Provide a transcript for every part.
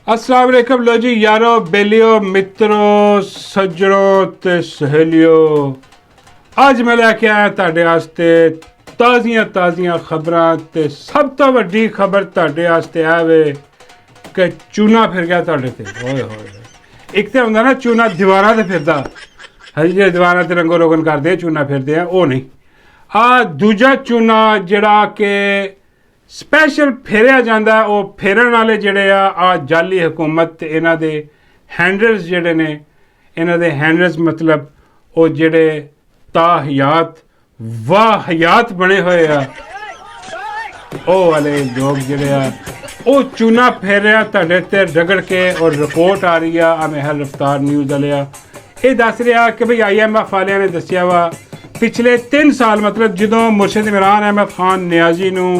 अस्सलाम वालेकुम लो जी यारो बेलियो मित्रों सज्जनों ते सहेलियो अज मैं लैके आया तुहाडे वास्ते ताज़ियां खबरां ते सब तो वड्डी खबर तुहाडे वास्ते है वे कि चूना फिर गया तुहाडे ते होए होए एक तो हुंदा ना चूना दीवारां ते फिरदा हजी जे दीवारां ते रंगो रोगन करदे चूना फिरदे हैं वो नहीं आ दूजा चूना जिहड़ा कि स्पैशल फेरिया जाता वो फेरन वाले जोड़े आ जाली हुकूमत इन्हां दे हैंडल्स जोड़े ने इन्हां दे हैंडल्स मतलब वो जोड़े ताहयात वाहयात बने हुए आ वो वाले लोग जोड़े आ वो चूना फेरिया तुहाडे ते रगड़ के और रिपोर्ट आ रही है महल रफ्तार न्यूज़ वाले ये दस रहा कि भाई IMF वाले ने दसिया वा पिछले 3 साल मतलब जो मुर्शद इमरान अहमद खान नियाजी नूं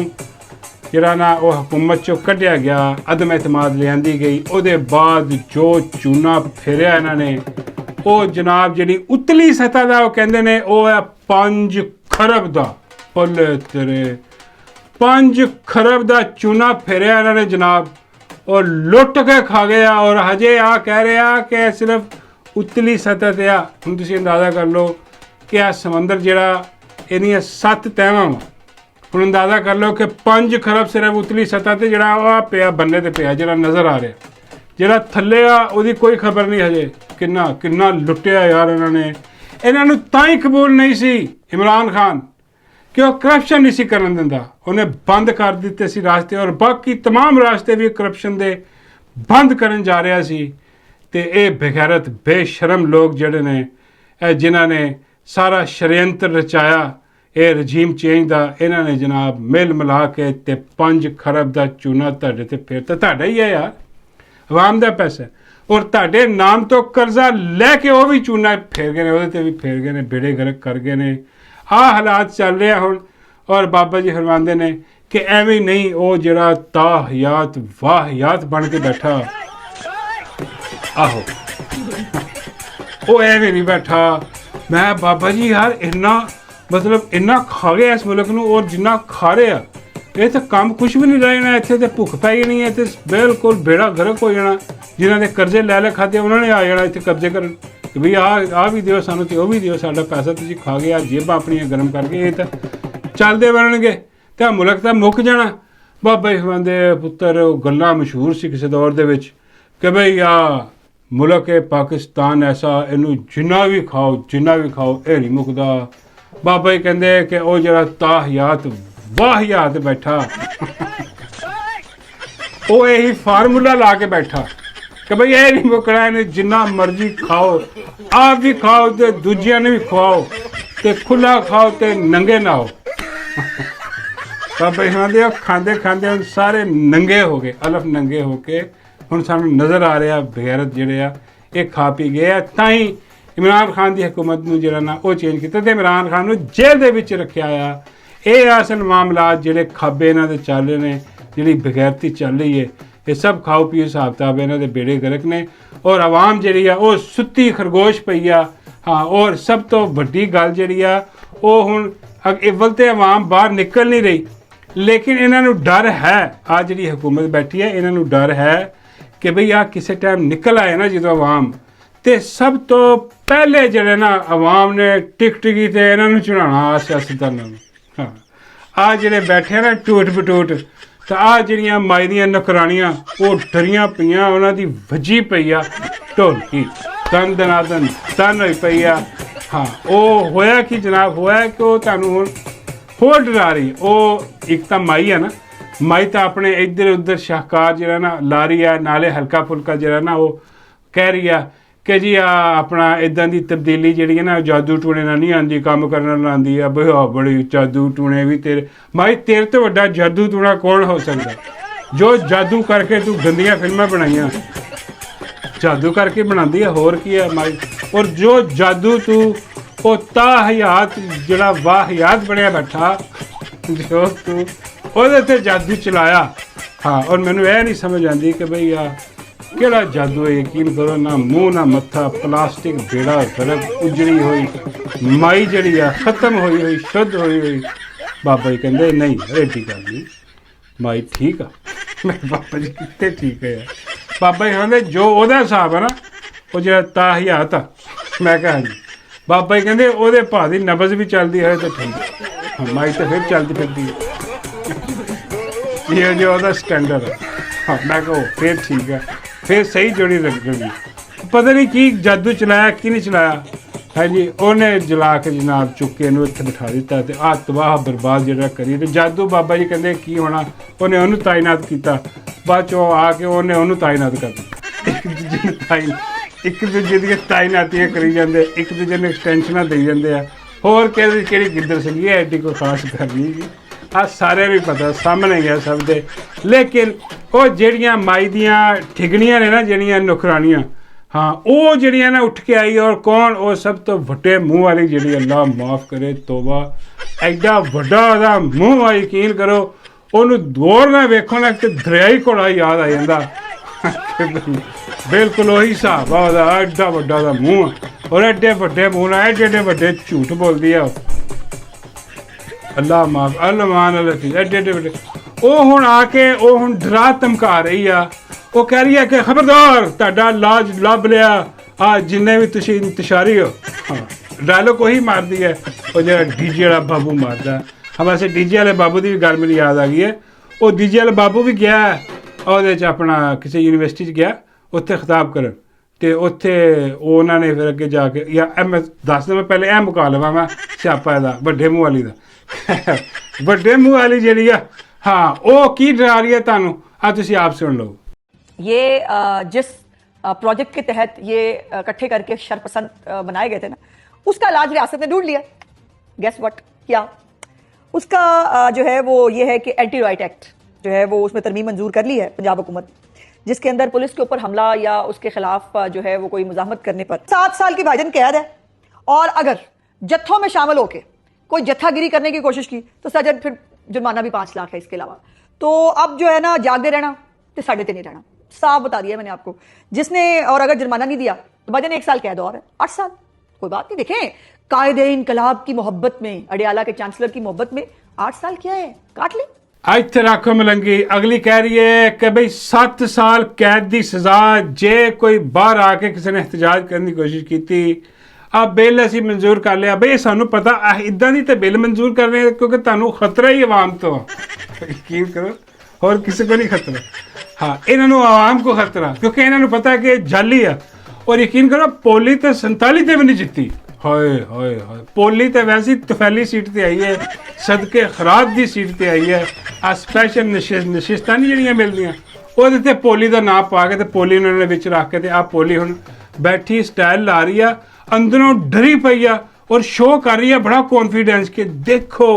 जिहड़ा ना वो हुकूमत चो कढ़िया गया अदम एतमाद लियांदी गई उहदे बाद जो चूना फेरिया इन्होंने वो जनाब जी उतली सतह का वो कहते हैं वो है 5 खरब का पल्ले तेरे 5 खरब का चूना फेरिया इन्होंने जनाब और लुट के खा गया और हजे आ कह रहा कि सिर्फ उतली सतह ते आ हुण तुसीं अंदाज़ा कर लो कि आ समंदर जिहड़ा इहदियां 7 तहवां वा ਹੁਣ अंदाज़ा कर लो कि 5 खरब सिर्फ उतली सतह ते जिहड़ा पिया बन्ने ते पिया जिहड़ा नज़र आ रहा जिहड़ा थल्ले आ उहदी कोई खबर नहीं हजे किन्ना लुटिया यार इन्होंने तां ही कबूल नहीं सी इमरान खान कि वह करप्शन नहीं सी करन दिंदा उन्हें बंद कर दिते सी रास्ते और बाकी तमाम रास्ते भी करप्शन दे बंद करन जा रहा सी ते ये बेगैरत बेशरम लोग जिहड़े ने जिन्हां ने सारा षड्यंत्र रचाया ये रजीम चेंज का इन्होंने जनाब मिल मिला के ते 5 खरब का चूना तुहाडे ते फिर तो तुहाडा ही है यार आवाम का पैसा और तुहाडे नाम तो कर्जा लैके वो भी चूना फेर गए ने भी फेर गए ने बेड़े गर्क कर गए ने आ हालात चल रहे हुण और बाबा जी फरमांदे ने कि एवें नहीं वो जिहड़ा ताहयात वाहयात बन के बैठा आहो वो एवें नहीं बैठा मैं बाबा जी यार इन्ना मतलब इन्ना खा गया इस मुल्क नूं और जिन्ना खा रहा ये तो काम कुछ भी नहीं रहना इत्थे ते भुख पै जानी है तो बिल्कुल बेड़ा गर्क हो जाना जिन्हों ने कर्जे लै खाते उन्होंने आ जाना इत्थे कब्जे करन कि बई आ भी दिओ सानूं ते वो भी दिओ साडा पैसा तुसीं खा गया जेबां अपनियां गर्म करके ये तो चलदे बनणगे ते मुल्क तो मुक जाना बाबा जी फरमांदे पुत्तर गल्लां मशहूर सी किसी दौर दे विच कि बई आ मुल्क है पाकिस्तान ऐसा इनू जिन्ना भी खाओ ये नहीं मुकदा बाबा जी कहते कि वह जरा ताहयात वाहयात बैठा वो यही फार्मूला ला के बैठा कि भाई ये नहीं मुकना इन्हें जिन्ना मर्जी खाओ आप भी खाओ तो दूजिया ने भी खुआओ तो खुला खाओ तो नंगे ना हो बाबा जी कहते खाते खाते हम सारे नंगे हो गए अलफ नंगे होके हुण सानूं नज़र आ रहा बेगैरत जिहड़े आ ये खा पी गए तां ही इमरान खान की हुकूमत नूं जिहड़ा ना वो चेंज किया तो इमरान खान नूं जेल दे विच रखिया आ ये असल मामलात जिहड़े खाबे इन्हां दे चल रहे हैं जिहड़ी बेगैरती चल रही है ये सब खाओ पियो हिसाब किताब इन्हां दे बेड़े गर्क ने और आवाम जिहड़ी आ वो सुत्ती खरगोश पई आ हाँ और सब तो वड्डी गल जिहड़ी आ वो हुण अव्वल ते आवाम बाहर निकल नहीं रही लेकिन इन्हां नूं डर है आ जिहड़ी हुकूमत बैठी है इन्हां नूं डर है कि बई आ किसी टाइम निकल आए ना जो आवाम तो सब तो पहले जड़े ना आवाम ने टिकटी तो इन्होंने चढ़ाना सियासतदानों हाँ आ जड़े बैठे ना टूट बटूट तो आ जड़ियाँ माई दियां नौकरानियां वो डरियां पईयां उन्हां दी वजी पई आ ढोलकी तन दनादन तन होई पई आ हाँ वो होया कि जनाब होया कि वो तुहानूं हुण होर डरा रही वो एक तो माई है ना माई तो अपने इधर उधर शाहकार जरा ना ला रही है नाले हल्का फुल्का जरा ना वो कह रही है कि जी आ अपना इदां दी तब्दीली जी ना जादू टूने ना नहीं आती काम करना आती है बहा बड़ी जादू टूने भी तेरे माई तेरे तो वड्डा जादू टूना कौन हो सकता जो जादू करके तू गंदियां फिल्मां बनाइया जादू करके बनाती है होर की है माई और जो जादू तू वो ताहयात जड़ा वाहयात बनया बैठा जो तू ਉਹਦੇ ਤੇ जादू चलाया हाँ और मैनू यह नहीं समझ आती कि बई आ ਕਿਹੜਾ जादू है यकीन करो ना मूँह ना मत्था प्लास्टिक बेड़ा गर्क उजड़ी हुई माई जड़ी आ खत्म हुई शुद्ध हुई बाबा जी कहते नहीं एडी गल नहीं माई ठीक आ मैं बाबा जी कितने ठीक है यार ਬਾਬਾ ਜੀ ਕਹਿੰਦੇ ਜੋ ਉਹਦਾ ਹਿਸਾਬ ਹੈ ਨਾ ਉਹ ਜਿਹੜਾ ਤਾਹਿਆਤ ਆ, ਮੈਂ ਕਿਹਾ ਹਾਂਜੀ। ਬਾਬਾ ਜੀ ਕਹਿੰਦੇ ਉਹਦੇ ਭਾਅ ਦੀ ਨਬਜ਼ ਵੀ ਚੱਲਦੀ ਹੈ ਤਾਂ ਠੀਕ, ਮਾਈ ਤਾਂ ਫਿਰ ਚੱਲਦੀ ਫਿਰਦੀ ਹੈ, ਇਹ ਜੋ ਉਹਦਾ ਸਟੈਂਡਰਡ ਹੈ। ਹਾਂ ਮੈਂ ਕਿਹਾ ਫਿਰ ਠੀਕ ਹੈ, ਫਿਰ ਸਹੀ ਜੋੜੀ ਲੱਗੇਗੀ। ਪਤਾ ਨਹੀਂ ਕੀ ਜਾਦੂ ਚਲਾਇਆ ਕੀ ਨਹੀਂ ਚਲਾਇਆ, ਹਾਂਜੀ ਉਹਨੇ ਜਲਾ ਕੇ ਜਨਾਬ ਚੁੱਕ ਕੇ ਇਹਨੂੰ ਇੱਥੇ ਬਿਠਾ ਦਿੱਤਾ ਤੇ ਆਹ ਤਬਾਹ ਬਰਬਾਦ ਜਿਹੜਾ ਕਰੀ। ਤੇ ਜਾਦੂ ਬਾਬਾ ਜੀ ਕਹਿੰਦੇ ਕੀ ਹੋਣਾ, ਉਹਨੇ ਉਹਨੂੰ ਤਾਇਨਾਤ ਕੀਤਾ, ਬਾਅਦ ਚੋਂ ਆ ਕੇ ਉਹਨੇ ਉਹਨੂੰ ਤਾਇਨਾਤ ਕਰ ਦਿੱਤਾ। ਇੱਕ ਦੂਜੇ ਦੀਆਂ ਤਾਇਨਾਤੀਆਂ ਕਰੀ ਜਾਂਦੇ, ਇੱਕ ਦੂਜੇ ਨੂੰ ਐਕਸਟੈਂਸ਼ਨਾਂ ਦੇਈ ਜਾਂਦੇ ਆ। ਹੋਰ ਕਿਹੜੀ ਗਿੱਦੜ ਸੀਗੀ ਐਡੀ ਕੋਈ ਖਾਸ ਗੱਲ ਨਹੀਂ ਜੀ, ਆਹ ਸਾਰਿਆਂ ਨੂੰ ਪਤਾ ਸਾਹਮਣੇ ਗਿਆ ਸਭ ਦੇ। ਲੇਕਿਨ ਉਹ ਜਿਹੜੀਆਂ ਮਾਈ ਦੀਆਂ ਠਿਗਣੀਆਂ ਨੇ ਨਾ, ਜਿਹੜੀਆਂ ਨੁਕਰਾਨੀਆਂ, ਹਾਂ ਉਹ ਜਿਹੜੀਆਂ ਨਾ ਉੱਠ ਕੇ ਆਈ। ਔਰ ਕੌਣ? ਉਹ ਸਭ ਤੋਂ ਵੱਡੇ ਮੂੰਹ ਵਾਲੀ ਜਿਹੜੀ, ਅੱਲਾ ਮਾਫ ਕਰੇ, ਤੋਬਾ, ਐਡਾ ਵੱਡਾ ਉਹਦਾ ਮੂੰਹ ਆ, ਯਕੀਨ ਕਰੋ ਉਹਨੂੰ ਦੌਰ ਨਾਲ ਵੇਖੋ ਨਾ ਕਿ ਦਰਿਆਈ ਘੋੜਾ ਯਾਦ ਆ ਜਾਂਦਾ। ਬਿਲਕੁਲ ਉਹੀ ਹਿਸਾਬ ਆ ਉਹਦਾ, ਐਡਾ ਵੱਡਾ ਦਾ ਮੂੰਹ ਔਰ ਐਡੇ ਵੱਡੇ ਮੂੰਹ ਨਾਲ ਐਡੇ ਵੱਡੇ ਝੂਠ ਬੋਲਦੀ ਆ। ਅੱਲਾ ਮਾਫ ਅਲਮਾਨ ਐਡੇ ਵੱਡੇ। ਉਹ ਹੁਣ ਆ ਕੇ ਉਹ ਹੁਣ ਡਰਾ ਧਮਕਾ ਰਹੀ ਆ। ਉਹ ਕਹਿ ਰਹੀ ਹੈ ਕਿ ਖਬਰਦਾਰ ਤੁਹਾਡਾ ਲਾਜ ਲੱਭ ਲਿਆ, ਆ ਜਿੰਨੇ ਵੀ ਤੁਸੀਂ ਇੰਤਸ਼ਾਰੀ ਹੋ। ਹਾਂ ਡਾਇਲੋਗ ਉਹੀ ਮਾਰਦੀ ਹੈ, ਉਹ ਜਿਹੜਾ ਡੀਜੇ ਵਾਲਾ ਬਾਬੂ ਮਾਰਦਾ। ਹਾਂ ਵੈਸੇ ਡੀਜੇ ਵਾਲੇ ਬਾਬੂ ਦੀ ਵੀ ਗੱਲ ਮੈਨੂੰ ਯਾਦ ਆ ਗਈ ਹੈ। ਉਹ ਡੀਜੇ ਵਾਲਾ ਬਾਬੂ ਵੀ ਗਿਆ ਉਹਦੇ 'ਚ ਆਪਣਾ ਕਿਸੇ ਯੂਨੀਵਰਸਿਟੀ 'ਚ ਗਿਆ ਉੱਥੇ ਖਿਤਾਬ ਕਰਨ, ਅਤੇ ਉੱਥੇ ਉਹਨਾਂ ਨੇ ਫਿਰ ਅੱਗੇ ਜਾ ਕੇ ਜਾਂ ਮੈਂ ਦੱਸ ਦੇਵਾਂ ਪਹਿਲੇ ਇਹ ਮੁਕਾ ਲਵਾਂ ਮੈਂ ਸਿਆਪਾ ਇਹਦਾ ਵੱਡੇ ਮੂੰਹ ਵਾਲੀ ਦਾ। ਵੱਡੇ ਮੂੰਹ ਵਾਲੀ ਜਿਹੜੀ ਆ, ਹਾਂ ਉਹ ਕੀ ਡਰਾ ਰਹੀ ਹੈ ਤੁਹਾਨੂੰ, ਆ ਤੁਸੀਂ ਆਪ ਸੁਣ ਲਓ। ये जिस प्रोजेक्ट के तहत ये इकट्ठे करके शरपसंद बनाए गए थे ना, उसका इलाज रियासत ने ढूंढ लिया। गेस व्हाट क्या उसका जो है वो ये है कि एंटी राइट एक्ट जो है वो उसमें तरमीम मंजूर कर ली है पंजाब हुकूमत, जिसके अंदर पुलिस के ऊपर हमला या उसके खिलाफ जो है वो कोई मुजाहमत करने पर 7 साल की भाईजान कैद है। और अगर जत्थों में शामिल होके कोई जत्थागिरी करने की कोशिश की तो सजा फिर जुर्माना भी 5 लाख है इसके अलावा। तो अब जो है ना जागते रहना तो साढ़े 3 नहीं रहना, साफ बता दिया मैंने आपको। जिसने और अगर जुर्माना नहीं दिया तो भाईजान 1 साल कैद और है, 8 साल कोई बात नहीं। देखें कायदे इनकलाब की मोहब्बत में, अडियाला के चांसलर की मोहब्बत में 8 साल क्या है, काट ली। ਇੱਥੇ ਰੱਖੋ ਮਲੰਗੀ। ਅਗਲੀ ਕਹਿ ਰਹੀ ਹੈ ਕਿ ਬਈ 7 ਸਾਲ ਕੈਦ ਦੀ ਸਜ਼ਾ ਜੇ ਕੋਈ ਬਾਹਰ ਆ ਕੇ ਕਿਸੇ ਨੇ ਇhtਜਾਜ ਕਰਨ ਦੀ ਕੋਸ਼ਿਸ਼ ਕੀਤੀ, ਆ ਬਿੱਲ ਅਸੀਂ ਮਨਜ਼ੂਰ ਕਰ ਲਿਆ। ਬਈ ਸਾਨੂੰ ਪਤਾ ਇੱਦਾਂ ਦੀ ਤਾਂ ਬਿੱਲ ਮਨਜ਼ੂਰ ਕਰ ਰਹੇ ਕਿਉਂਕਿ ਤੁਹਾਨੂੰ ਖਤਰਾ ਹੀ ਆਵਾਮ ਤੋਂ, ਯਕੀਨ ਕਰੋ ਹੋਰ ਕਿਸੇ को नहीं खतरा। हाँ इन्होंने आवाम को खतरा क्योंकि इन्होंने पता है कि जाली है। और यकीन करो पोली तो 47 ते भी नहीं जितती। हाय हाय हाय पोली तो वैसे ही तफैली सीट ते आई है, सदके खराब दी सीट ते आई है। आ स्पैशल नशिस्तां नहीं ਜਿਹੜੀਆਂ ਮਿਲਦੀਆਂ ਉਹਦੇ ਤੇ ਪੋਲੀ ਦਾ ਨਾਮ ਪਾ ਕੇ ਤੇ ਪੋਲੀ ਉਹਨਾਂ ਨੇ ਵਿੱਚ ਰੱਖ ਕੇ ਤੇ ਆ ਪੋਲੀ ਹੁਣ ਬੈਠੀ ਸਟਾਈਲ ਲਾ ਰਹੀ ਆ, ਅੰਦਰੋਂ ਡਰੀ ਪਈ ਆ ਔਰ ਸ਼ੋਅ ਕਰ ਰਹੀ ਆ ਬੜਾ ਕੌਨਫੀਡੈਂਸ ਕਿ ਦੇਖੋ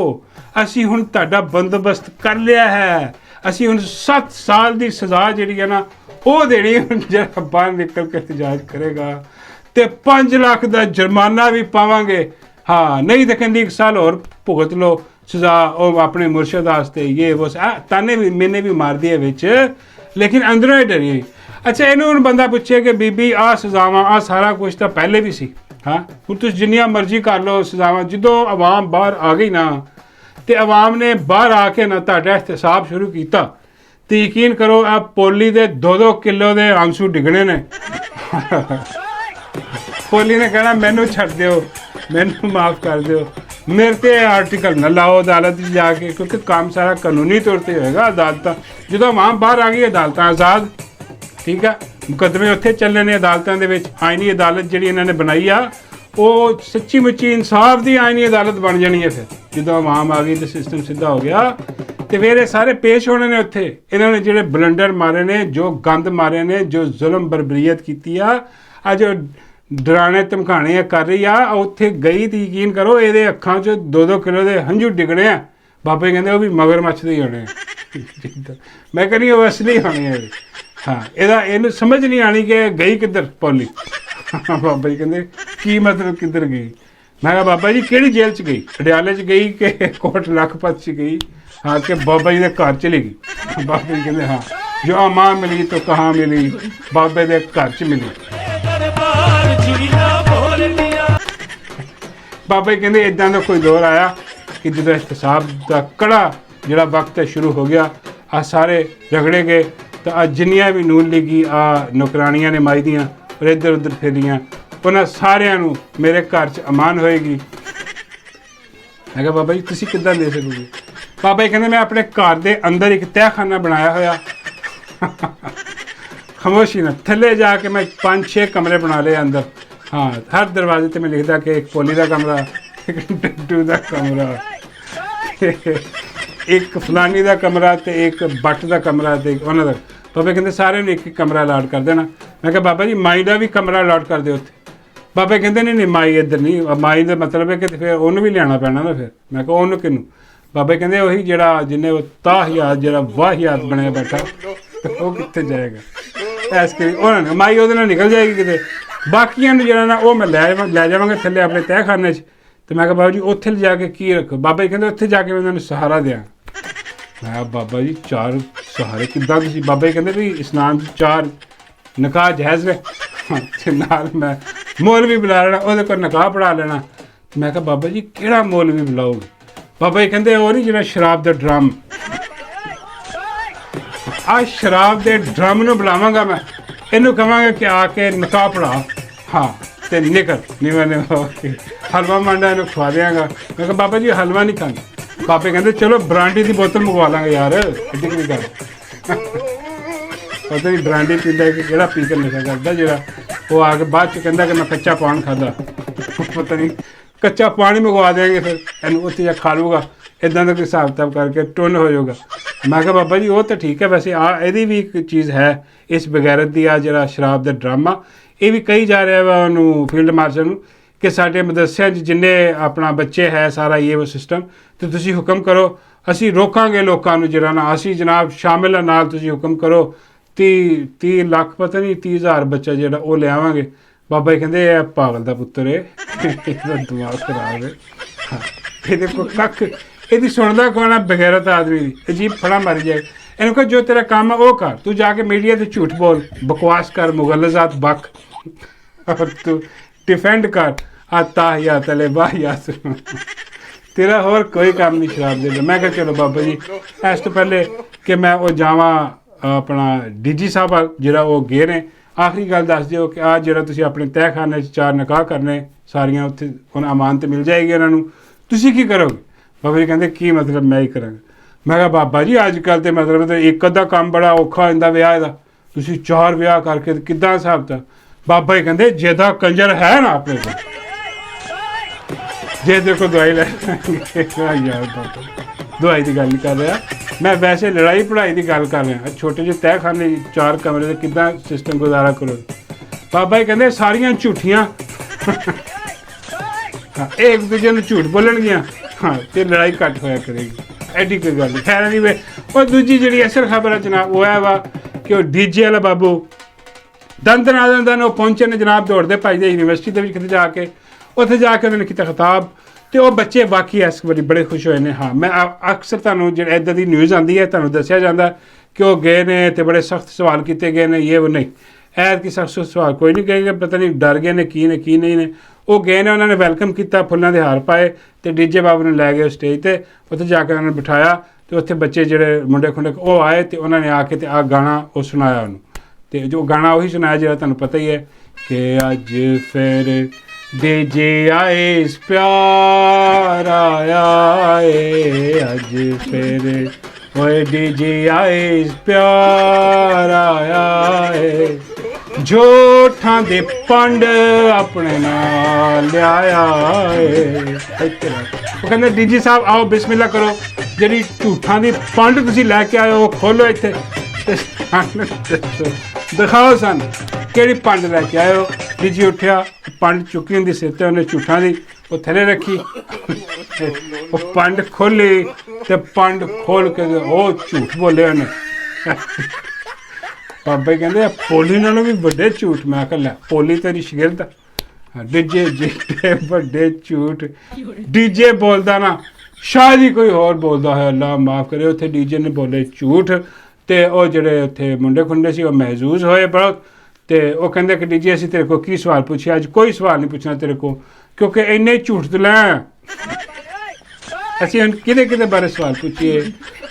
ਅਸੀਂ ਹੁਣ ਤੁਹਾਡਾ ਬੰਦੋਬਸਤ ਕਰ ਲਿਆ ਹੈ, ਅਸੀਂ ਹੁਣ 7 ਸਾਲ ਦੀ ਸਜ਼ਾ ਜਿਹੜੀ ਹੈ ਨਾ ਉਹ ਦੇਣੀ। ਹੁਣ ਜਿਹੜਾ ਬਾਹਰ ਨਿਕਲ ਕੇ ਇhtਜਾਜ ਕਰੇਗਾ ਤੇ 5 ਲੱਖ ਦਾ ਜੁਰਮਾਨਾ ਵੀ ਪਾਵਾਂਗੇ। ਹਾਂ ਨਹੀਂ ਤਾਂ ਕਹਿੰਦੀ 1 ਸਾਲ ਹੋਰ ਭੁਗਤ ਲਓ ਸਜ਼ਾ, ਉਹ ਆਪਣੇ ਮੁਰਸ਼ਦ ਵਾਸਤੇ ਇਹ वो ਤਾਨੇ ਵੀ ਮੈਨੇ ਵੀ ਮਾਰਦੀ ਹੈ ਵਿੱਚ, ਲੇਕਿਨ ਅੰਦਰੋਂ ਹੀ ਡਰੀ ਹੋਈ। ਅੱਛਾ ਇਹਨੂੰ ਹੁਣ ਬੰਦਾ ਪੁੱਛੇ ਕਿ ਬੀਬੀ ਆਹ ਸਜ਼ਾਵਾਂ ਆਹ ਸਾਰਾ ਕੁਛ ਤਾਂ ਪਹਿਲੇ ਵੀ ਸੀ। ਹਾਂ ਹੁਣ ਤੁਸੀਂ ਜਿੰਨੀਆਂ ਮਰਜ਼ੀ ਕਰ ਲਓ ਸਜ਼ਾਵਾਂ, ਜਦੋਂ ਆਵਾਮ ਬਾਹਰ ਆ ਗਈ ਨਾ ਤੇ ਆਵਾਮ ਨੇ ਬਾਹਰ ਆ ਕੇ ਨਾ ਤੁਹਾਡਾ ਇਹਤਸਾਬ ਸ਼ੁਰੂ ਕੀਤਾ ਤੇ ਯਕੀਨ ਕਰੋ ਆ ਪੋਲੀ ਦੇ 2-2 ਕਿਲੋ ਦੇ ਆਂਸੂ ਡਿੱਗਣੇ ਨੇ। ਪੋਲੀ ਨੇ ਕਹਿਣਾ ਮੈਨੂੰ ਛੱਡ ਦਿਓ, ਮੈਨੂੰ ਮਾਫ ਕਰ ਦਿਓ, ਮੇਰੇ ਤੇ ਆਰਟੀਕਲ ਨਾ ਲਾਓ ਅਦਾਲਤ 'ਚ ਜਾ ਕੇ, ਕਿਉਂਕਿ ਕੰਮ ਸਾਰਾ ਕਾਨੂੰਨੀ ਤੌਰ 'ਤੇ ਹੋਏਗਾ। ਅਦਾਲਤਾਂ ਜਦੋਂ ਆਵਾਮ ਬਾਹਰ ਆ ਗਈ ਅਦਾਲਤਾਂ ਆਜ਼ਾਦ, ਠੀਕ ਆ, ਮੁਕੱਦਮੇ ਉੱਥੇ ਚੱਲੇ ਨੇ ਅਦਾਲਤਾਂ ਦੇ ਵਿੱਚ। ਆਈਨੀ ਅਦਾਲਤ ਜਿਹੜੀ ਇਹਨਾਂ ਨੇ ਬਣਾਈ ਆ ਉਹ ਸੱਚੀ ਮੁੱਚੀ ਇਨਸਾਫ ਦੀ ਆਈਨੀ ਅਦਾਲਤ ਬਣ ਜਾਣੀ ਹੈ। ਫਿਰ ਜਦੋਂ ਆਵਾਮ ਆ ਗਈ ਤਾਂ ਸਿਸਟਮ ਸਿੱਧਾ ਹੋ ਗਿਆ ਤੇ ਫਿਰ ਇਹ ਸਾਰੇ ਪੇਸ਼ ਹੋਣੇ ਨੇ ਉੱਥੇ। ਇਹਨਾਂ ਨੇ ਜਿਹੜੇ ਬਲੰਡਰ ਮਾਰੇ ਨੇ, ਜੋ ਗੰਦ ਮਾਰੇ ਨੇ, ਜੋ ਜ਼ੁਲਮ ਬਰਬਰੀਅਤ ਕੀਤੀ ਆ, ਆ ਜੋ ਡਰਾਣੇ ਧਮਕਾਣੇ ਕਰ ਰਹੀ ਆ, ਉੱਥੇ ਗਈ ਤੇ ਯਕੀਨ ਕਰੋ ਇਹਦੇ ਅੱਖਾਂ 'ਚ 2-2 ਕਿਲੋ ਦੇ ਹੰਝੂ ਡਿੱਗਣੇ ਆ। ਬਾਬਾ ਜੀ ਕਹਿੰਦੇ ਉਹ ਵੀ ਮਗਰਮੱਛ ਦੇ ਹੀ ਹੋਣੇ। ਮੈਂ ਕਹਿੰਦੀ ਉਹ ਅਸਲੀ ਹੋਣੇ ਆ। ਹਾਂ ਇਹਨੂੰ ਸਮਝ ਨਹੀਂ ਆਣੀ ਕਿ ਗਈ ਕਿੱਧਰ ਪੋਲੀ। ਬਾਬਾ ਜੀ ਕਹਿੰਦੇ ਕੀ ਮਤਲਬ ਕਿੱਧਰ ਗਈ? ਮੈਂ ਕਿਹਾ ਬਾਬਾ ਜੀ ਕਿਹੜੀ ਜੇਲ੍ਹ 'ਚ ਗਈ? ਅਡਿਆਲੇ 'ਚ ਗਈ ਕਿ ਕੋਟ ਲਖਪਤ 'ਚ ਗਈ? ਹਾਂ ਕਿ ਬਾਬਾ ਜੀ ਦੇ ਘਰ ਚਲੀ ਗਈ। ਬਾਬਾ ਜੀ ਕਹਿੰਦੇ ਹਾਂ ਜੋ ਅਮਾਂ ਮਿਲੀ ਤਾਂ ਕਹਾਂ ਮਿਲੀ? ਬਾਬੇ ਦੇ ਘਰ 'ਚ ਮਿਲੀ। ਬਾਬਾ ਜੀ ਕਹਿੰਦੇ ਇੱਦਾਂ ਦਾ ਕੋਈ ਦੌਰ ਆਇਆ ਕਿ ਜਦੋਂ ਇਹਤਸਾਬ ਦਾ ਕੜਾ ਜਿਹੜਾ ਵਕਤ ਸ਼ੁਰੂ ਹੋ ਗਿਆ, ਆ ਸਾਰੇ ਰਗੜੇ ਗਏ ਤਾਂ ਆ ਜਿੰਨੀਆਂ ਵੀ ਨੂਨ ਲੀਗੀ ਆ ਨੌਕਰਾਣੀਆਂ ਨੇ ਮਾਈ ਦੀਆਂ ਔਰ ਇੱਧਰ ਉੱਧਰ ਫਿਰੀਆਂ ਉਹਨਾਂ ਸਾਰਿਆਂ ਨੂੰ ਮੇਰੇ ਘਰ 'ਚ ਅਮਾਨ ਹੋਏਗੀ। ਮੈਂ ਕਿਹਾ ਬਾਬਾ ਜੀ ਤੁਸੀਂ ਕਿੱਦਾਂ ਦੇ ਸਕੋਗੇ? ਬਾਬਾ ਜੀ ਕਹਿੰਦੇ ਮੈਂ ਆਪਣੇ ਘਰ ਦੇ ਅੰਦਰ ਇੱਕ ਤਹਿਖਾਨਾ ਬਣਾਇਆ ਹੋਇਆ। ਖਾਮੋਸ਼ੀ ਨਾਲ ਥੱਲੇ ਜਾ ਕੇ ਮੈਂ 5-6 ਕਮਰੇ ਬਣਾ ਲਏ ਅੰਦਰ। ਹਾਂ, ਹਰ ਦਰਵਾਜ਼ੇ ਤੇ ਮੈਂ ਲਿਖਦਾ ਕਿ ਇੱਕ ਪੋਲੀ ਦਾ ਕਮਰਾ, ਇੱਕ ਟੱਟੂ ਦਾ ਕਮਰਾ, ਇੱਕ ਫਲਾਨੀ ਦਾ ਕਮਰਾ ਤੇ ਇੱਕ ਬੱਟ ਦਾ ਕਮਰਾ ਤੇ ਉਹਨਾਂ ਦਾ। ਬਾਬਾ ਕਹਿੰਦੇ ਸਾਰਿਆਂ ਨੂੰ ਇੱਕ ਇੱਕ ਕਮਰਾ ਅਲਾਟ ਕਰ ਦੇਣਾ। ਮੈਂ ਕਿਹਾ ਬਾਬਾ ਜੀ ਮਾਈ ਦਾ ਵੀ ਕਮਰਾ ਅਲਾਟ ਕਰ ਦਿਓ ਉੱਥੇ। ਬਾਬਾ ਕਹਿੰਦੇ ਨਹੀਂ ਮਾਈ ਇੱਧਰ ਨਹੀਂ, ਮਾਈ ਦਾ ਮਤਲਬ ਹੈ ਕਿ ਫਿਰ ਉਹਨੂੰ ਵੀ ਲਿਆਉਣਾ ਪੈਣਾ ਨਾ। ਫਿਰ ਮੈਂ ਕਿਹਾ ਉਹਨੂੰ ਕਿਹਨੂੰ? ਬਾਬਾ ਕਹਿੰਦੇ ਉਹੀ ਜਿਹੜਾ ਜਿਹਨੇ ਉਹ ਤਾਹਿਆਤ ਜਿਹੜਾ ਵਾਹਿਆਤ ਬਣਿਆ ਬੈਠਾ ਉਹ ਕਿੱਥੇ ਜਾਏਗਾ? ਐਸ ਕਰੀ ਉਹਨਾਂ ਨੇ ਮਾਈ ਉਹਦੇ ਨਾਲ ਨਿਕਲ ਜਾਏਗੀ ਕਿਤੇ। ਬਾਕੀਆਂ ਨੂੰ ਜਿਹੜਾ ਨਾ ਉਹ ਮੈਂ ਲੈ ਜਾਵਾਂਗੇ ਥੱਲੇ ਆਪਣੇ ਤਹਿਖਾਨੇ 'ਚ। ਤੇ ਮੈਂ ਕਿਹਾ ਬਾਬਾ ਜੀ ਉੱਥੇ ਲਿਜਾ ਕੇ ਕੀ ਰੱਖੋ? ਬਾਬਾ ਜੀ ਕਹਿੰਦੇ ਉੱਥੇ ਜਾ ਕੇ ਮੈਂ ਉਹਨਾਂ ਨੂੰ ਸਹਾਰਾ ਦਿਆਂ। ਮੈਂ ਕਿਹਾ ਬਾਬਾ ਜੀ 4 ਸਹਾਰੇ ਕਿੱਦਾਂ ਤੁਸੀਂ? ਬਾਬਾ ਜੀ ਕਹਿੰਦੇ ਵੀ ਇਸਲਾਮ 'ਚ 4 ਨਿਕਾਹ ਜਾਇਜ਼ ਨੇ। ਤੇ ਨਾਲ ਮੈਂ ਮੌਲਵੀ ਬੁਲਾ ਲੈਣਾ, ਉਹਦੇ ਕੋਲ ਨਿਕਾਹ ਪੜ੍ਹਾ ਲੈਣਾ। ਮੈਂ ਕਿਹਾ ਬਾਬਾ ਜੀ ਕਿਹੜਾ ਮੌਲਵੀ ਬੁਲਾਓਗੇ? ਬਾਬਾ ਜੀ ਕਹਿੰਦੇ ਉਹ ਨਹੀਂ ਜਿਹੜਾ ਸ਼ਰਾਬ ਦਾ ਡਰਮ, ਆ ਸ਼ਰਾਬ ਦੇ ਡਰਮ ਨੂੰ ਬੁਲਾਵਾਂਗਾ ਮੈਂ, ਇਹਨੂੰ ਕਹਾਂਗਾ ਕਿ ਆ ਕੇ ਨਿਕਾਹ ਪੜ੍ਹਾ। ਹਾਂ ਤੇ ਨਿਕਲ ਨਹੀਂ ਮੈਨੇ ਹਲਵਾ ਮਾਂਡਾ ਇਹਨੂੰ ਖਵਾ ਦਿਆਂਗਾ। ਮੈਂ ਕਿਹਾ ਬਾਬਾ ਜੀ ਹਲਵਾ ਨਹੀਂ ਖਾਂਦਾ। ਬਾਬੇ ਕਹਿੰਦੇ ਚਲੋ ਬਰਾਂਡੀ ਦੀ ਬੋਤਲ ਮੰਗਵਾ ਲਾਂਗੇ ਯਾਰ, ਐਡੀ ਕਿਹੜੀ ਗੱਲ। ਪਤਾ ਨਹੀਂ ਬਰਾਂਡੀ ਪੀਂਦਾ ਕਿ ਕਿਹੜਾ ਪੀ ਕੇ ਨਸ਼ਾ ਕਰਦਾ ਜਿਹੜਾ ਉਹ ਆ ਕੇ ਬਾਅਦ 'ਚ ਕਹਿੰਦਾ ਕਿ ਮੈਂ ਕੱਚਾ ਪਾਨ ਖਾਧਾ। ਪਤਾ ਨਹੀਂ ਕੱਚਾ ਪਾਣੀ ਮੰਗਵਾ ਦੇਂਗੇ ਫਿਰ ਇਹਨੂੰ ਉੱਥੇ ਜਾ ਖਾ ਲੂਗਾ। ਇੱਦਾਂ ਦਾ ਕੋਈ ਹਿਸਾਬ ਕਿਤਾਬ ਕਰਕੇ ਟੁੰਨ ਹੋ ਜਾਊਗਾ। ਮੈਂ ਕਿਹਾ ਬਾਬਾ ਜੀ ਉਹ ਤਾਂ ਠੀਕ ਹੈ, ਵੈਸੇ ਇਹਦੀ ਵੀ ਇੱਕ ਚੀਜ਼ ਹੈ ਇਸ ਬਗੈਰਤ ਦੀ, ਆ ਜਿਹੜਾ ਸ਼ਰਾਬ ਦਾ ਡਰਾਮਾ ਇਹ ਵੀ ਕਹੀ ਜਾ ਰਿਹਾ ਵਾ ਉਹਨੂੰ ਫੀਲਡ ਮਾਰਸ਼ਲ ਨੂੰ ਕਿ ਸਾਡੇ ਮਦਰਸਿਆਂ 'ਚ ਜਿੰਨੇ ਆਪਣਾ ਬੱਚੇ ਹੈ ਸਾਰਾ ਇਹ ਉਹ ਸਿਸਟਮ, ਤੇ ਤੁਸੀਂ ਹੁਕਮ ਕਰੋ ਅਸੀਂ ਰੋਕਾਂਗੇ ਲੋਕਾਂ ਨੂੰ ਜਿਹੜਾ ਨਾ ਅਸੀਂ ਜਨਾਬ ਸ਼ਾਮਿਲ ਆ ਨਾਲ, ਤੁਸੀਂ ਹੁਕਮ ਕਰੋ 30 ਲੱਖ ਪਤਾ ਨਹੀਂ 30,000 ਬੱਚਾ ਜਿਹੜਾ ਉਹ ਲਿਆਵਾਂਗੇ। ਬਾਬਾ ਜੀ ਕਹਿੰਦੇ ਇਹ ਪਾਗਲ ਦਾ ਪੁੱਤਰ ਹੈ, ਇਹਦਾ ਦਿਮਾਗ ਖਰਾਬ ਹੈ। ਇਹਦੇ ਕੋਲ ਕੱਖ ਇਹਦੀ ਸੁਣਦਾ ਕੋਣਾ ਬਗੈਰਤ ਆਦਮੀ ਦੀ ਅਜੀਬ ਫੜਾ ਮਾਰੀ ਜਾਏ। ਇਹਨੂੰ ਕਹੋ ਜੋ ਤੇਰਾ ਕੰਮ ਹੈ ਉਹ ਕਰ, ਤੂੰ ਜਾ ਕੇ ਮੀਡੀਆ ਤੇ ਝੂਠ ਬੋਲ, ਬਕਵਾਸ ਕਰ, ਮੁਗਲਜ਼ਾਤ ਬਕ ਔਰ ਤੂੰ ਡਿਫੈਂਡ ਕਰ ਤਾਹਿਯਾਤ ਤਲੇ ਵਾਹਿਯਾਤ। ਤੇਰਾ ਹੋਰ ਕੋਈ ਕੰਮ ਨਹੀਂ ਸ਼ਰਾਬ ਦੇ। ਮੈਂ ਕਿਹਾ ਚਲੋ ਬਾਬਾ ਜੀ ਇਸ ਤੋਂ ਪਹਿਲੇ ਕਿ ਮੈਂ ਉਹ ਜਾਵਾਂ ਆਪਣਾ ਡੀਜੀ ਸਾਹਿਬ ਜਿਹੜਾ ਉਹ ਗਏ ਨੇ, ਆਖਰੀ ਗੱਲ ਦੱਸ ਦਿਓ ਕਿ ਆ ਜਿਹੜਾ ਤੁਸੀਂ ਆਪਣੇ ਤਹਿਖਾਨੇ 'ਚ 4 ਨਿਕਾਹ ਕਰਨੇ ਸਾਰੀਆਂ ਉੱਥੇ ਹੁਣ ਅਮਾਨਤ ਮਿਲ ਜਾਏਗੀ ਉਹਨਾਂ ਨੂੰ, ਤੁਸੀਂ ਕੀ ਕਰੋਗੇ? ਬਾਬਾ ਜੀ ਕਹਿੰਦੇ ਕੀ ਮਤਲਬ ਮੈਂ ਹੀ ਕਰਾਂਗਾ। ਮੈਂ ਕਿਹਾ ਬਾਬਾ ਜੀ ਅੱਜ ਕੱਲ੍ਹ ਤੇ ਮਤਲਬ ਤਾਂ ਇੱਕ ਅੱਧਾ ਕੰਮ ਬੜਾ ਔਖਾ ਹੋ ਜਾਂਦਾ ਵਿਆਹ ਦਾ, ਤੁਸੀਂ 4 ਵਿਆਹ ਕਰਕੇ ਕਿੱਦਾਂ ਹਿਸਾਬ ਤਾਂ? ਬਾਬਾ ਜੀ ਕਹਿੰਦੇ ਜਿਹਦਾ ਕੰਜਰ ਹੈ ਨਾ ਆਪਣੇ ਕੋਲ, ਜੇ ਦੇਖੋ ਦਵਾਈ ਲੈ ਯਾਰ ਬਾਬਾ ਦਵਾਈ ਦੀ ਗੱਲ ਨਹੀਂ ਕਰ ਰਿਹਾ ਮੈਂ, ਵੈਸੇ ਲੜਾਈ ਪੜ੍ਹਾਈ ਦੀ ਗੱਲ ਕਰ ਰਿਹਾ। ਛੋਟੇ ਜਿਹੇ ਤਹਿਖਾਨੇ 4 ਕਮਰੇ ਦੇ ਕਿੱਦਾਂ ਸਿਸਟਮ ਗੁਜ਼ਾਰਾ ਕਰੋ? ਬਾਬਾ ਜੀ ਕਹਿੰਦੇ ਸਾਰੀਆਂ ਝੂਠੀਆਂ ਇਹ ਇੱਕ ਦੂਜੇ ਨੂੰ ਝੂਠ ਬੋਲਣਗੀਆਂ ਹਾਂ ਤੇ ਲੜਾਈ ਘੱਟ ਹੋਇਆ ਕਰੇਗੀ, ਐਡੀ ਕੋਈ ਗੱਲ ਨਹੀਂ। ਖੈਰ ਨਹੀਂ ਵੇ ਉਹ ਦੂਜੀ ਜਿਹੜੀ ਅਸਲ ਖਬਰ ਹੈ ਜਨਾਬ ਉਹ ਹੈ ਵਾ ਕਿ ਉਹ ਡੀਜੇ ਵਾਲਾ ਬਾਬੂ ਦੰਦ ਨਾਲ ਉਹ ਪਹੁੰਚੇ ਨੇ ਜਨਾਬ ਦੌੜਦੇ ਭੱਜਦੇ ਯੂਨੀਵਰਸਿਟੀ ਦੇ ਵਿੱਚ ਕਿਤੇ ਜਾ ਕੇ, ਉੱਥੇ ਜਾ ਕੇ ਉਹਨਾਂ ਨੇ ਕੀਤਾ ਖਿਤਾਬ ਤੇ ਉਹ ਬੱਚੇ ਬਾਕੀ ਇਸ ਵਾਰੀ ਬੜੇ ਖੁਸ਼ ਹੋਏ ਨੇ। ਹਾਂ ਮੈਂ ਅਕਸਰ ਤੁਹਾਨੂੰ ਜਿਹੜੇ ਇੱਦਾਂ ਦੀ ਨਿਊਜ਼ ਆਉਂਦੀ ਹੈ ਤੁਹਾਨੂੰ ਦੱਸਿਆ ਜਾਂਦਾ ਕਿ ਉਹ ਗਏ ਨੇ ਤੇ ਬੜੇ ਸਖਤ ਸਵਾਲ ਕੀਤੇ ਗਏ ਨੇ, ਇਹ ਉਹ ਨਹੀਂ ਐਤ ਕੀ ਸਖਤ ਸਵਾਲ ਕੋਈ ਨਹੀਂ ਕਹੇਗਾ, ਪਤਾ ਨਹੀਂ ਡਰ ਗਏ ਨੇ ਕੀ ਨਹੀਂ ਨੇ। ਉਹ ਗਏ ਨੇ, ਉਹਨਾਂ ਨੇ ਵੈਲਕਮ ਕੀਤਾ, ਫੁੱਲਾਂ ਦੇ ਹਾਰ ਪਾਏ ਤੇ ਡੀਜੇ ਬਾਬੂ ਨੂੰ ਲੈ ਗਏ ਸਟੇਜ ਤੇ, ਉੱਥੇ ਜਾ ਕੇ ਉਹਨਾਂ ਨੇ ਬਿਠਾਇਆ ਤੇ ਉੱਥੇ ਬੱਚੇ ਜਿਹੜੇ ਮੁੰਡੇ ਖੁੰਡੇ ਉਹ ਆਏ ਤੇ ਉਹਨਾਂ ਨੇ ਆ ਕੇ ਤੇ ਆ ਗਾਣਾ ਉਹ ਸੁਣਾਇਆ ਉਹਨੂੰ, ਤੇ ਜੋ ਗਾਣਾ ਉਹੀ ਸੁਣਾਇਆ ਜਿਹੜਾ ਤੁਹਾਨੂੰ ਪਤਾ ਹੀ ਹੈ ਕਿ ਅੱਜ ਫਿਰ ਡੀਜੇ ਆਏ ਪਿਆਰ ਆਇਆ ਏ, ਅੱਜ ਫਿਰ ਓਏ ਡੀਜੇ ਆਏ ਪਿਆਰ ਆਇਆ ਏ, ਜੋਠਾਂ ਦੇ ਪੰਡ ਆਪਣੇ ਨਾਲ ਲਿਆਇਆ ਏ। ਉਹ ਕਹਿੰਦੇ ਡੀਜੀ ਸਾਹਿਬ ਆਓ ਬਿਸਮਿਲ੍ਲਾ ਕਰੋ, ਜਿਹੜੀ ਝੂਠਾਂ ਦੀ ਪੰਡ ਤੁਸੀਂ ਲੈ ਕੇ ਆਏ ਹੋ ਉਹ ਖੋਲੋ ਇੱਥੇ ਤੇ ਦਿਖਾਓ ਸਾਨੂੰ ਕਿਹੜੀ ਪੰਡ ਲੈ ਕੇ ਆਏ ਹੋ। ਡੀਜੀ ਉੱਠਿਆ, ਪੰਡ ਚੁੱਕੀ ਹੁੰਦੀ ਸਿਰ ਤੇ ਉਹਨੇ ਝੂਠਾਂ ਦੀ ਉਹ ਥੱਲੇ ਰੱਖੀ, ਉਹ ਪੰਡ ਖੋਲੀ ਤੇ ਪੰਡ ਖੋਲ ਕੇ ਉਹ ਝੂਠ ਬੋਲੇ ਉਹਨੇ। ਬਾਬਾ ਕਹਿੰਦੇ ਪੋਲੀ ਨਾਲੋਂ ਵੀ ਵੱਡੇ ਝੂਠ। ਮੈਂ ਕਿਹਾ ਲੈ ਪੋਲੀ ਤੇਰੀ ਸ਼ਗਿਰਦ ਡੀਜੇ ਜਿਹੜੇ ਵੱਡੇ ਝੂਠ। ਡੀਜੇ ਬੋਲਦਾ ਨਾ ਸ਼ਾਇਦ ਹੀ ਕੋਈ ਹੋਰ ਬੋਲਦਾ ਹੈ, ਅੱਲਾ ਮਾਫ ਕਰੇ। ਉੱਥੇ ਡੀਜੇ ਨੇ ਬੋਲੇ ਝੂਠ ਤੇ ਉਹ ਜਿਹੜੇ ਉੱਥੇ ਮੁੰਡੇ ਖੁੰਡੇ ਸੀ ਉਹ ਮਹਿਜ਼ੂਜ਼ ਹੋਏ ਬਹੁਤ, ਤੇ ਉਹ ਕਹਿੰਦੇ ਕਿ ਡੀਜੇ ਅਸੀਂ ਤੇਰੇ ਕੋਲ ਕੀ ਸਵਾਲ ਪੁੱਛਿਆ? ਅੱਜ ਕੋਈ ਸਵਾਲ ਨਹੀਂ ਪੁੱਛਣਾ ਤੇਰੇ ਕੋਲ, ਕਿਉਂਕਿ ਇੰਨੇ ਝੂਠ ਤੇ ਲੈ ਅਸੀਂ ਹੁਣ ਕਿਹਦੇ ਬਾਰੇ ਸਵਾਲ ਪੁੱਛੀਏ।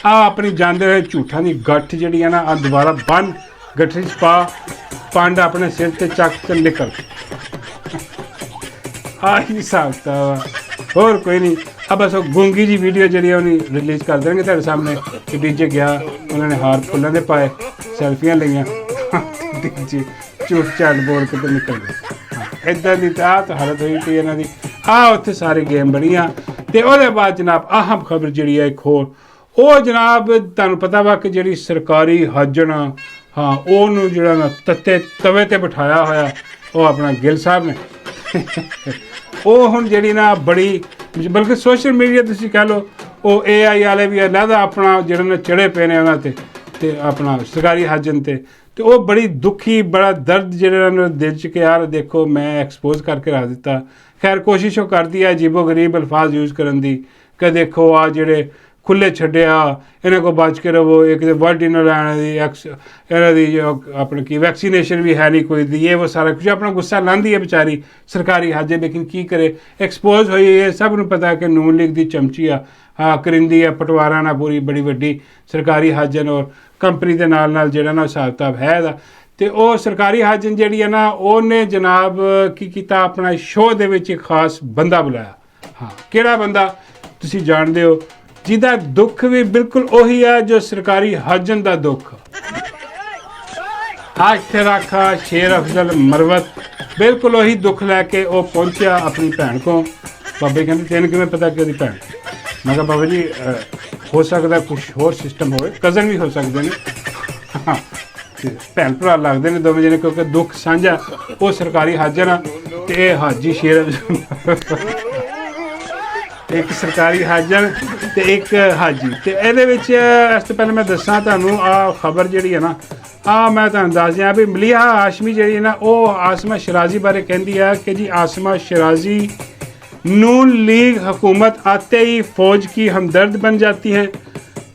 ਆ ਆਪਣੀ ਜਾਂਦੇ ਹੋਏ ਝੂਠਾਂ ਦੀ ਗੱਠ ਜਿਹੜੀ ਆ ਨਾ ਆ ਦੁਬਾਰਾ ਬੰਨ ਗੱਠੀ 'ਚ ਪਾ ਪੰਡ ਆਪਣੇ ਸਿਰ ਤੇ ਚੱਕ ਤੇ ਨਿਕਲ। ਆਹੀ ਹਿਸਾਬ ਵਾ, ਹੋਰ ਕੋਈ ਨਹੀਂ। ਆ ਬਸ ਉਹ ਗੂੰਗੀ ਜੀ ਵੀਡੀਓ ਜਿਹੜੀ ਉਹਨੇ ਰਿਲੀਜ਼ ਕਰ ਦੇਣਗੇ ਤੁਹਾਡੇ ਸਾਹਮਣੇ ਕਿ ਡੀਜੇ ਗਿਆ, ਉਹਨਾਂ ਨੇ ਹਾਰ ਫੁੱਲਾਂ ਦੇ ਪਾਏ, ਸੈਲਫੀਆਂ ਲਈਆਂ, ਡੀਜੇ ਝੂਠ ਝਾੜ ਬੋਲ ਕੇ ਤੇ ਨਿਕਲ ਗਏ। ਇੱਦਾਂ ਦੀ ਤਾਂ ਹਾਲਤ ਹੋਈ ਪਈ ਇਹਨਾਂ ਦੀ। ਉੱਥੇ ਸਾਰੀ ਗੇਮ ਬਣੀਆਂ। ਤੇ ਉਹਦੇ ਬਾਅਦ ਜਨਾਬ ਅਹਿਮ ਖਬਰ ਜਿਹੜੀ ਹੈ ਇੱਕ ਹੋਰ, ਉਹ ਜਨਾਬ ਤੁਹਾਨੂੰ ਪਤਾ ਵਾ ਕਿ ਜਿਹੜੀ ਸਰਕਾਰੀ ਹਾਜਣ ਉਹਨੂੰ ਜਿਹੜਾ ਨਾ ਤਵੇ ਤੇ ਬਿਠਾਇਆ ਹੋਇਆ ਉਹ ਆਪਣਾ ਗਿੱਲ ਸਾਹਿਬ ਨੇ। ਉਹ ਹੁਣ ਜਿਹੜੀ ਨਾ ਬੜੀ, ਬਲਕਿ ਸੋਸ਼ਲ ਮੀਡੀਆ ਤੁਸੀਂ ਕਹਿ ਲਓ, ਉਹ AI ਵਾਲੇ ਵੀ ਅਲੱਗਾ ਆਪਣਾ ਜਿਹੜਾ ਨਾ ਚੜੇ ਪਏ ਨੇ ਉਹਨਾਂ ਤੇ ਆਪਣਾ ਸਰਕਾਰੀ ਹਾਜਨ ਤੇ ਉਹ ਬੜੀ ਦੁਖੀ, ਬੜਾ ਦਰਦ ਜਿਹੜਾ ਉਹਨਾਂ ਦਿਲ 'ਚ ਕਿ ਯਾਰ ਦੇਖੋ ਮੈਂ ਐਕਸਪੋਜ਼ ਕਰਕੇ ਰੱਖ ਦਿੱਤਾ। ਖੈਰ ਕੋਸ਼ਿਸ਼ ਉਹ ਕਰਦੀ ਹੈ ਅਜੀਬੋ ਗਰੀਬ ਅਲਫਾਜ਼ ਯੂਜ਼ ਕਰਨ ਦੀ ਕਿ ਦੇਖੋ ਆ ਜਿਹੜੇ ਖੁੱਲ੍ਹੇ ਛੱਡਿਆ ਇਹਨਾਂ ਕੋਲ ਬਚ ਕੇ ਰਹੋ, ਇੱਕ ਤਾਂ ਵਰਲਡ ਇਹਨਾਂ ਲੈਣ ਦੀ ਇਹਨਾਂ ਦੀ ਆਪਣੀ ਕੀ ਵੈਕਸੀਨੇਸ਼ਨ ਵੀ ਹੈ ਨਹੀਂ ਕੋਈ ਦੀ, ਇਹ ਉਹ ਸਾਰਾ ਕੁਝ ਆਪਣਾ ਗੁੱਸਾ ਲਾਂਦੀ ਹੈ ਵਿਚਾਰੀ ਸਰਕਾਰੀ ਹਾਜੇ। ਲੇਕਿਨ ਕੀ ਕਰੇ, ਐਕਸਪੋਜ਼ ਹੋਈ ਇਹ ਸਭ ਨੂੰ ਪਤਾ ਕਿ ਨੂਨ ਲੀਗ ਦੀ ਚਮਚੀ ਆ ਕਰਿੰਦੀ ਆ ਪਟਵਾਰਾ ਨਾਲ ਪੂਰੀ ਬੜੀ ਵੱਡੀ ਸਰਕਾਰੀ ਹਾਜਨ ਔਰ ਕੰਪਨੀ ਦੇ ਨਾਲ ਜਿਹੜਾ ਨਾ ਹਿਸਾਬ ਕਿਤਾਬ ਹੈ ਇਹਦਾ। ਤੇ ਉਹ ਸਰਕਾਰੀ ਹਾਜਨ ਜਿਹੜੀ ਹੈ ਨਾ ਉਹਨੇ ਜਨਾਬ ਕੀ ਕੀਤਾ, ਆਪਣਾ ਸ਼ੋਅ ਦੇ ਵਿੱਚ ਇੱਕ ਖਾਸ ਬੰਦਾ ਬੁਲਾਇਆ। ਕਿਹੜਾ ਬੰਦਾ ਤੁਸੀਂ ਜਾਣਦੇ ਹੋ, ਜਿਹਦਾ ਦੁੱਖ ਵੀ ਬਿਲਕੁਲ ਉਹੀ ਹੈ ਜੋ ਸਰਕਾਰੀ ਹਾਜਨ ਦਾ ਦੁੱਖ। ਇੱਥੇ ਰੱਖਾ ਸ਼ੇਰ ਅਫਜ਼ਲ ਮਰਵਤ ਬਿਲਕੁਲ ਉਹੀ ਦੁੱਖ ਲੈ ਕੇ ਉਹ ਪਹੁੰਚਿਆ ਆਪਣੀ ਭੈਣ ਕੋਲ। ਬਾਬੇ ਕਹਿੰਦੇ ਤੈਨੂੰ ਕਿਵੇਂ ਪਤਾ ਕਿ ਉਹਦੀ ਭੈਣ? ਮੈਂ ਕਿਹਾ ਬਾਬਾ ਜੀ ਹੋ ਸਕਦਾ ਕੁਛ ਹੋਰ ਸਿਸਟਮ ਹੋਵੇ, ਕਜ਼ਨ ਵੀ ਹੋ ਸਕਦੇ ਨੇ, ਭੈਣ ਭਰਾ ਲੱਗਦੇ ਨੇ ਦੋਵੇਂ ਜਣੇ, ਕਿਉਂਕਿ ਦੁੱਖ ਸਾਂਝਾ। ਉਹ ਸਰਕਾਰੀ ਹਾਜਰ ਆ ਤੇ ਇਹ ਹਾਜੀ ਸ਼ੇਰ ਇੱਕ ਸਰਕਾਰੀ ਹਾਜਰ ਤੇ ਇੱਕ ਹਾਜੀ। ਤੇ ਇਹਦੇ ਵਿੱਚ ਇਸ ਤੋਂ ਪਹਿਲਾਂ ਮੈਂ ਦੱਸਾਂ ਤੁਹਾਨੂੰ ਆ ਖਬਰ ਜਿਹੜੀ ਹੈ ਨਾ ਮੈਂ ਤੁਹਾਨੂੰ ਦੱਸ ਦਿਆਂ ਵੀ ਮਲੀਹਾ ਹਾਸ਼ਮੀ ਜਿਹੜੀ ਹੈ ਨਾ ਉਹ ਆਸਮਾ ਸ਼ਰਾਜ਼ੀ ਬਾਰੇ ਕਹਿੰਦੀ ਹੈ ਕਿ ਜੀ ਆਸਮਾ ਸ਼ਰਾਜ਼ੀ नून लीग हुकूमत आते ही फौज की हमदर्द बन जाती है,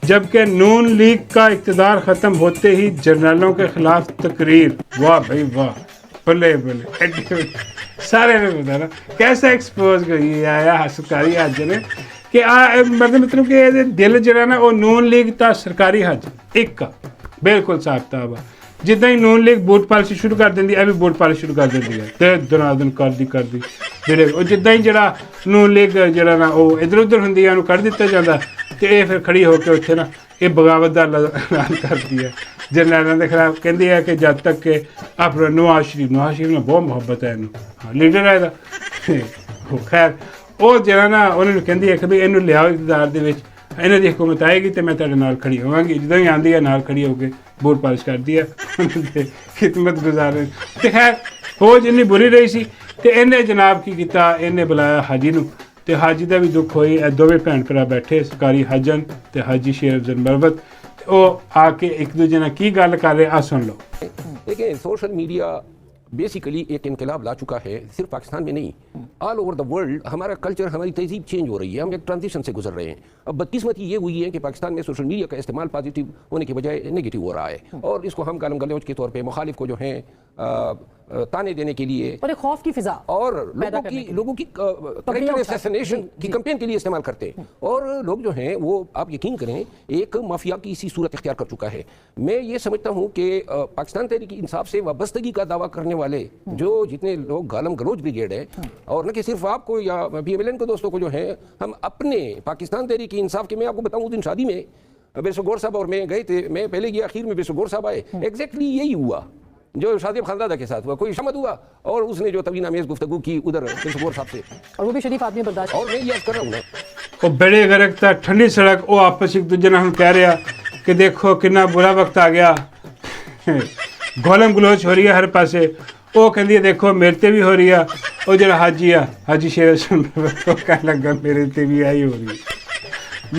जबकि नून लीग का इक़्तिदार ख़त्म होते ही जर्नलों के ख़िलाफ़ तकरीर। वाह भाई वाह, बल्ले बल्ले। सारे ने पता ना कैसा एक्सपोज आया सरकारी हज ने कि मतलब कि दिल जरा ना वो नून लीग था सरकारी हज एक बिल्कुल साफ किताब है। जिदा ही नून लीग बूट पालिसी शुरू कर देंदी है भी बूट पालिश शुरू कर देंदी है ते दनादन करदी ਜਿਹੜੇ ਉਹ ਜਿੱਦਾਂ ਹੀ ਜਿਹੜਾ ਨੂਨ ਲੀਗ ਜਿਹੜਾ ਨਾ ਉਹ ਇੱਧਰ ਉੱਧਰ ਹੁੰਦੀ ਹੈ ਉਹਨੂੰ ਕੱਢ ਦਿੱਤਾ ਜਾਂਦਾ ਤੇ ਇਹ ਫਿਰ ਖੜੀ ਹੋ ਕੇ ਉੱਥੇ ਨਾ ਇਹ ਬਗਾਵਤ ਦਾ ਐਲਾਨ ਕਰਦੀ ਹੈ ਜਰਨੈਲਾਂ ਦੇ ਖਿਲਾਫ। ਕਹਿੰਦੀ ਹੈ ਕਿ ਜਦ ਤੱਕ ਕਿ ਆਪਣਾ ਨਵਾਜ਼ ਸ਼ਰੀਫ ਨਾਲ ਬਹੁਤ ਮੁਹੱਬਤ ਹੈ ਇਹਨੂੰ, ਲੀਡਰ ਹੈ ਇਹਦਾ। ਖੈਰ ਉਹ ਜਿਹੜਾ ਨਾ ਉਹਨਾਂ ਨੂੰ ਕਹਿੰਦੀ ਹੈ ਕਿ ਵੀ ਇਹਨੂੰ ਲਿਆਓ ਇਕਤਦਾਰ ਦੇ ਵਿੱਚ, ਇਹਨਾਂ ਦੀ ਹਕੂਮਤ ਆਏਗੀ ਤੇ ਮੈਂ ਤੁਹਾਡੇ ਨਾਲ ਖੜੀ ਹੋਵਾਂਗੀ। ਜਦੋਂ ਹੀ ਆਉਂਦੀ ਹੈ ਨਾਲ ਖੜੀ ਹੋ ਕੇ ਬੂਟ ਪਾਲਿਸ਼ ਕਰਦੀ ਹੈ ਖਿਦਮਤ ਗੁਜ਼ਾਰ। ਤੇ ਖੈਰ ਫੌਜ ਇੰਨੀ ਬੁਰੀ ਰਹੀ ਸੀ ਤੇ ਇਹਨੇ ਜਨਾਬ ਕੀ ਕੀਤਾ, ਇਹਨੇ ਬੁਲਾਇਆ ਹਾਜੀ ਨੂੰ ਤੇ ਹਾਜੀ ਦਾ ਵੀ ਦੁੱਖ ਹੋਈ। ਇਹ ਦੋਵੇਂ ਭੈਣ ਭਰਾ ਬੈਠੇ ਸਰਕਾਰੀ ਹਾਜਨ ਤੇ ਹਾਜੀ ਸ਼ੇਰ ਅਫਜ਼ਲ ਮਰਵਤ, ਉਹ ਆ ਕੇ ਇੱਕ ਦੂਜੇ ਨਾਲ ਕੀ ਗੱਲ ਕਰ ਰਹੇ ਆ ਸੁਣ ਲਓ। देखिए सोशल मीडिया बेसिकली एक इनकलाब ला चुका है, सिर्फ पाकिस्तान में नहीं ऑल ओवर द वर्ल्ड। हमारा कल्चर, हमारी तहजीब चेंज हो रही है, हम एक ट्रांजिशन से गुजर रहे हैं। अब बदकिस्मती ये हुई है कि पाकिस्तान में सोशल मीडिया का इस्तेमाल पॉजिटिव होने की बजाय नेगेटिव हो रहा है और इसको हम गालम गलौज के तौर पे मुखालिफ को जो है ताने देने के लिए और एक खौफ की फिजा और लोगों की कैरेक्टर असैसिनेशन की कैंपेन के लिए इस्तेमाल करते हैं। और लोग जो हैं वो आप यकीन करें एक माफिया की इसी सूरत इख्तियार कर चुका है। मैं ये समझता हूँ कि पाकिस्तान तहरीक इंसाफ से वाबस्तगी का दावा करने वाले जो जितने लोग गालम गलोच ब्रिगेड है, और न कि सिर्फ आपको या PMLN के दोस्तों को जो है, हम अपने पाकिस्तान तहरीक इंसाफ के, मैं आपको बताऊँ दिन शादी में बेसुगौर साहब और मैं गए थे, मैं पहले गया, आखिर में बेसुगौर साहब आए। एग्जैक्टली यही हुआ जो शादी खानदादा के साथ हुआ। कोई शामत हुआ और उसने जो तवीना मेज गुफ्तगू की उधर बेसुगौर साहब से, और वो भी शरीफ आदमी बर्दाश्त। और मैं ये कर रहा हूँ ना ਉਹ ਬੜੇ ਗਰਕ ਤਾਂ ਠੰਡੀ ਸੜਕ ਉਹ ਆਪਸ ਇੱਕ ਦੂਜੇ ਨਾਲ ਹੁਣ ਕਹਿ ਰਿਹਾ ਕਿ ਦੇਖੋ ਕਿੰਨਾ ਬੁਰਾ ਵਕਤ ਆ ਗਿਆ, ਗੋਲਮ ਗਲੋਚ ਹੋ ਰਹੀ ਹੈ ਹਰ ਪਾਸੇ। ਉਹ ਕਹਿੰਦੀ ਹੈ ਦੇਖੋ ਮੇਰੇ ਤੇ ਵੀ ਹੋ ਰਹੀ ਆ, ਉਹ ਜਿਹੜਾ ਹਾਜੀ ਆ ਹਾਜੀ ਸ਼ੇਰ ਉਹ ਕਹਿਣ ਲੱਗਾ ਮੇਰੇ ਤੇ ਵੀ ਆਈ ਹੋ ਰਹੀ,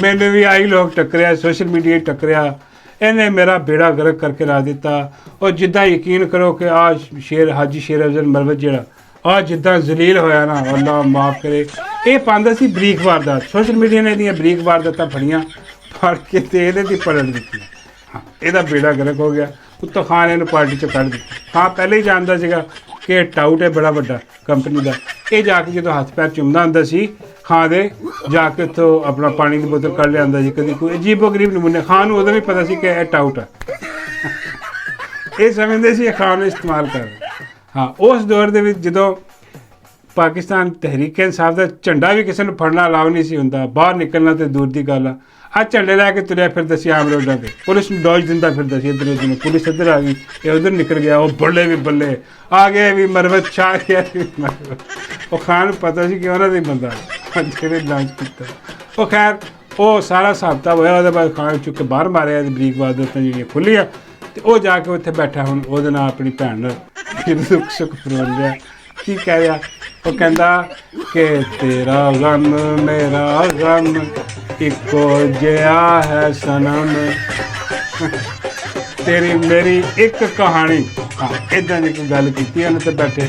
ਮੈਨੂੰ ਵੀ ਆਈ ਲੋਕ ਟੱਕਰਿਆ, ਸੋਸ਼ਲ ਮੀਡੀਆ ਟੱਕਰਿਆ, ਇਹਨੇ ਮੇਰਾ ਬੇੜਾ ਗਰਕ ਕਰਕੇ ਲਾ ਦਿੱਤਾ। ਉਹ ਜਿੱਦਾਂ ਯਕੀਨ ਕਰੋ ਕਿ ਆ ਸ਼ੇਰ ਹਾਜੀ ਸ਼ੇਰ ਅਫਜ਼ਲ ਮਰਵਤ ਜਿਹੜਾ ਆ ਜਿੱਦਾਂ ਜ਼ਲੀਲ ਹੋਇਆ ਨਾ, ਅੱਲਾ ਮਾਫ ਕਰੇ, ਇਹ ਪਾਉਂਦਾ ਸੀ ਬਰੀਕ ਵਾਰਦਾਤ। ਸੋਸ਼ਲ ਮੀਡੀਆ ਨੇ ਇਹਦੀਆਂ ਬਰੀਕ ਵਾਰਦਾਤਾਂ ਫੜੀਆਂ, ਫੜ ਕੇ ਤੇ ਇਹਦੇ ਦੀ ਪਲਟ ਦਿੱਤੀ। ਹਾਂ ਇਹਦਾ ਬੇੜਾ ਗਰਕ ਹੋ ਗਿਆ। ਉੱਤੋਂ ਖਾਨ ਇਹਨੂੰ ਪਾਰਟੀ 'ਚੋਂ ਕੱਢ ਦਿੱਤੀ। ਹਾਂ ਪਹਿਲੇ ਹੀ ਜਾਣਦਾ ਸੀਗਾ ਕਿ ਟਾਊਟ ਹੈ ਬੜਾ ਵੱਡਾ ਕੰਪਨੀ ਦਾ। ਇਹ ਜਾ ਕੇ ਜਦੋਂ ਹੱਥ ਪੈਰ ਚੁੰਮਦਾ ਹੁੰਦਾ ਸੀ ਖਾਂ ਦੇ ਜਾ ਕੇ ਉੱਥੋਂ ਆਪਣਾ ਪਾਣੀ ਦੀ ਬੋਤਲ ਕੱਢ ਲਿਆਂਦਾ ਜੀ। ਕਦੀ ਕੋਈ ਅਜੀਬੋ ਗਰੀਬ ਨਮੂਨੇ। ਖਾਂ ਨੂੰ ਉਦੋਂ ਵੀ ਪਤਾ ਸੀ ਕਿ ਇਹ ਟਾਊਟ ਹੈ, ਇਹ ਸਮਝਦੇ ਸੀ ਇਹ ਖਾਂ ਨੂੰ ਇਸਤੇਮਾਲ ਕਰ ਰਹੇ। ਹਾਂ, ਉਸ ਦੌਰ ਦੇ ਵਿੱਚ ਜਦੋਂ ਪਾਕਿਸਤਾਨ ਤਹਿਰੀਕ ਇਨਸਾਫ ਦਾ ਝੰਡਾ ਵੀ ਕਿਸੇ ਨੂੰ ਫੜਨਾ ਅਲਾਉ ਨਹੀਂ ਸੀ ਹੁੰਦਾ, ਬਾਹਰ ਨਿਕਲਣਾ ਤੇ ਦੂਰ ਦੀ ਗੱਲ ਆ। ਆਹ ਝੰਡੇ ਲੈ ਕੇ ਤੁਰਿਆ ਫਿਰਦਾ ਸੀ ਆਮ ਰੋਡਾਂ 'ਤੇ, ਪੁਲਿਸ ਨੂੰ ਡੋਜ ਦਿੰਦਾ ਫਿਰਦਾ ਸੀ ਇੱਧਰ ਉੱਧਰ। ਪੁਲਿਸ ਇੱਧਰ ਆ ਗਈ, ਇਹ ਉੱਧਰ ਨਿਕਲ ਗਿਆ, ਉਹ ਬੱਲੇ ਵੀ ਬੱਲੇ ਆ ਗਏ ਵੀ ਮਰਵਤ ਛਾ ਗਿਆ ਵੀ ਮਰਵਤ। ਉਹ ਖਾਨ ਨੂੰ ਪਤਾ ਸੀ ਕਿ ਉਹਨਾਂ ਦਾ ਹੀ ਬੰਦਾ ਜਿਹੜੇ ਲਾਂਚ ਕੀਤਾ। ਉਹ ਖੈਰ ਉਹ ਸਾਰਾ ਹਿਸਾਬ ਕਿਤਾਬ ਹੋਇਆ। ਉਹਦੇ ਬਾਅਦ ਖਾਨ ਚੁੱਕ ਕੇ ਬਾਹਰ ਮਾਰਿਆ, ਬਰੀਕ ਬਾਦਤਾਂ ਜਿਹੜੀਆਂ ਖੁੱਲੀਆਂ, ਤੇ ਉਹ ਜਾ ਕੇ ਉੱਥੇ ਬੈਠਾ ਹੁਣ ਉਹਦੇ ਨਾਲ ਆਪਣੀ ਭੈਣ ਨਾਲ ਦੁੱਖ ਸੁੱਖ ਫਰੋਲ ਰਿਹਾ। ਕੀ ਕਹਿ ਰਿਹਾ? ਉਹ ਕਹਿੰਦਾ ਕਿ ਤੇਰਾ ਗਮ ਮੇਰਾ ਗਮ ਇੱਕੋ ਜਿਹਾ ਹੈ ਸਨਮ, ਤੇਰੀ ਮੇਰੀ ਇੱਕ ਕਹਾਣੀ। ਹਾਂ, ਇੱਦਾਂ ਦੀ ਕੋਈ ਗੱਲ ਕੀਤੀ ਉਹਨੇ ਤੇ ਬੈਠੇ।